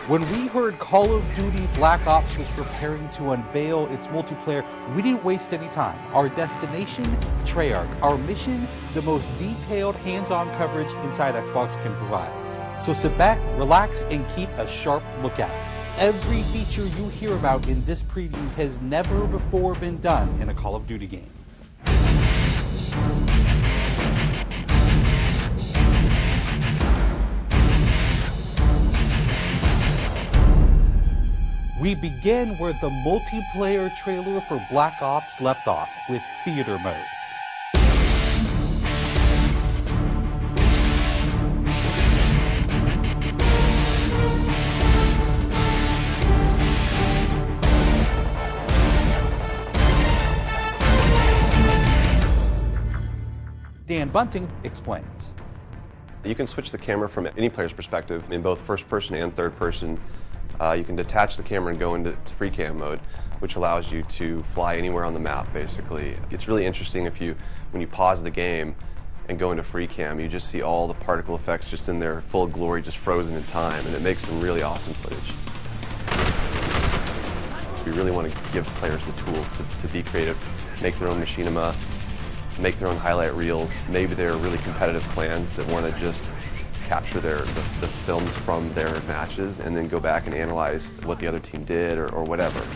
When we heard Call of Duty Black Ops was preparing to unveil its multiplayer, we didn't waste any time. Our destination, Treyarch. Our mission, the most detailed hands-on coverage inside Xbox can provide. So sit back, relax, and keep a sharp lookout. Every feature you hear about in this preview has never before been done in a Call of Duty game. We begin where the multiplayer trailer for Black Ops left off, with theater mode. Dan Bunting explains. You can switch the camera from any player's perspective in both first person and third person. You can detach the camera and go into free cam mode, which allows you to fly anywhere on the map, basically. It's really interesting when you pause the game and go into free cam, you just see all the particle effects just in their full glory, just frozen in time, and it makes some really awesome footage. We really want to give players the tools to be creative, make their own machinima, make their own highlight reels. Maybe they're really competitive clans that want to just capture the films from their matches and then go back and analyze what the other team did or whatever.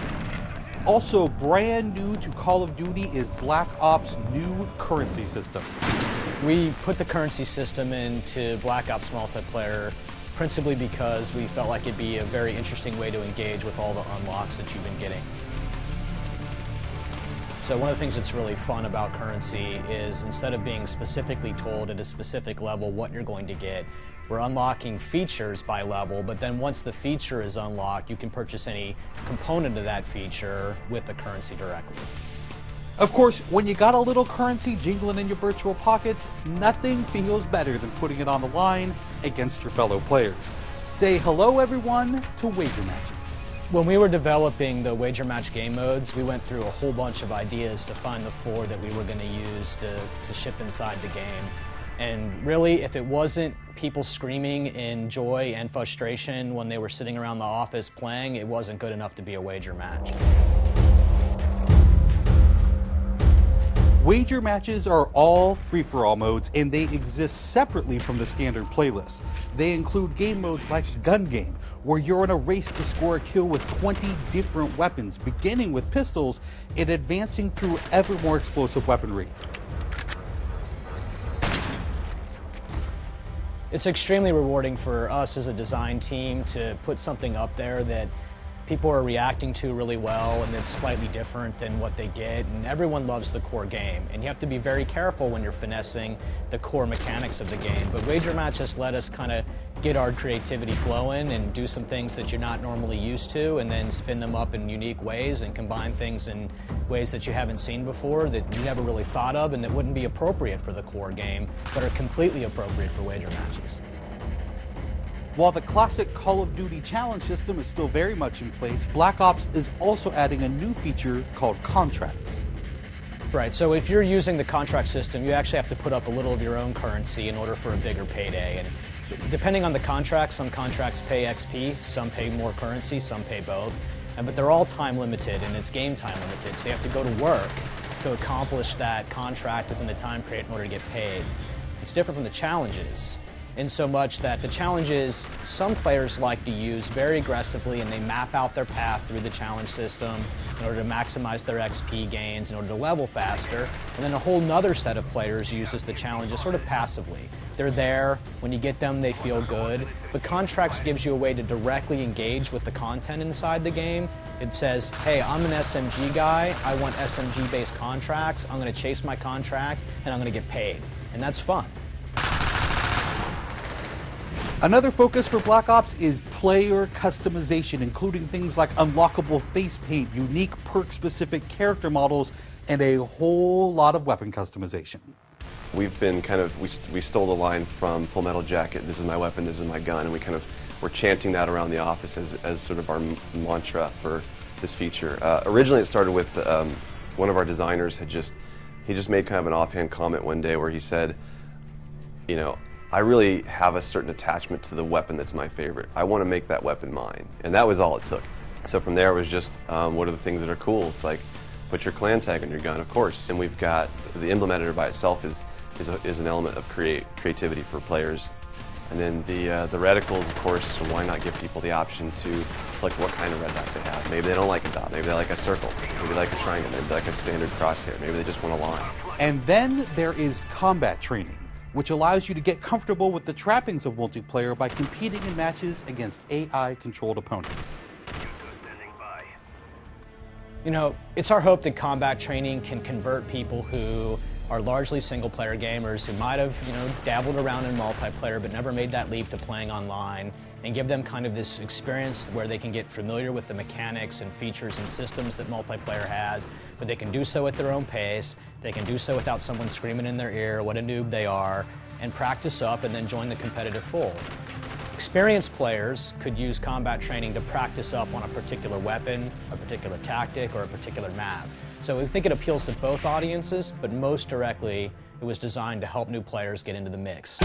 Also brand new to Call of Duty is Black Ops' new currency system. We put the currency system into Black Ops multiplayer principally because we felt like it'd be a very interesting way to engage with all the unlocks that you've been getting. So one of the things that's really fun about currency is instead of being specifically told at a specific level what you're going to get, we're unlocking features by level, but then once the feature is unlocked, you can purchase any component of that feature with the currency directly. Of course, when you got a little currency jingling in your virtual pockets, nothing feels better than putting it on the line against your fellow players. Say hello, everyone, to wager matches. When we were developing the wager match game modes, we went through a whole bunch of ideas to find the 4 that we were going to use to ship inside the game. And really, if it wasn't people screaming in joy and frustration when they were sitting around the office playing, it wasn't good enough to be a wager match. Wager matches are all free-for-all modes, and they exist separately from the standard playlist. They include game modes like Gun Game, where you're in a race to score a kill with 20 different weapons, beginning with pistols and advancing through ever more explosive weaponry. It's extremely rewarding for us as a design team to put something up there that people are reacting to really well and it's slightly different than what they get, and everyone loves the core game, and you have to be very careful when you're finessing the core mechanics of the game. But wager matches let us kind of get our creativity flowing and do some things that you're not normally used to, and then spin them up in unique ways and combine things in ways that you haven't seen before, that you never really thought of, and that wouldn't be appropriate for the core game but are completely appropriate for wager matches. While the classic Call of Duty challenge system is still very much in place, Black Ops is also adding a new feature called contracts. Right, so if you're using the contract system, you actually have to put up a little of your own currency in order for a bigger payday. And depending on the contract, some contracts pay XP, some pay more currency, some pay both. But they're all time limited, and it's game time limited, so you have to go to work to accomplish that contract within the time period in order to get paid. It's different from the challenges, in so much that the challenges some players like to use very aggressively, and they map out their path through the challenge system in order to maximize their XP gains, in order to level faster. And then a whole nother set of players uses the challenges sort of passively. They're there, when you get them they feel good, but contracts gives you a way to directly engage with the content inside the game. It says, hey, I'm an SMG guy, I want SMG based contracts, I'm going to chase my contracts and I'm going to get paid. And that's fun. Another focus for Black Ops is player customization, including things like unlockable face paint, unique perk-specific character models, and a whole lot of weapon customization. We've been we stole the line from Full Metal Jacket, this is my weapon, this is my gun, and we're chanting that around the office as sort of our mantra for this feature. Originally it started with one of our designers he just made kind of an offhand comment one day where he said, you know, I really have a certain attachment to the weapon that's my favorite. I want to make that weapon mine, and that was all it took. So from there it was just, what are the things that are cool? It's like, put your clan tag on your gun, of course. And we've got, the emblem editor by itself is an element of creativity for players. And then the reticles, of course, so why not give people the option to select what kind of red dot they have. Maybe they don't like a dot, maybe they like a circle, maybe they like a triangle, maybe they like a standard crosshair, maybe they just want a line. And then there is combat training, which allows you to get comfortable with the trappings of multiplayer by competing in matches against AI-controlled opponents. You know, it's our hope that combat training can convert people who are largely single-player gamers who might have, dabbled around in multiplayer but never made that leap to playing online, and give them kind of this experience where they can get familiar with the mechanics and features and systems that multiplayer has, but they can do so at their own pace, they can do so without someone screaming in their ear what a noob they are, and practice up and then join the competitive fold. Experienced players could use combat training to practice up on a particular weapon, a particular tactic, or a particular map. So we think it appeals to both audiences, but most directly, it was designed to help new players get into the mix.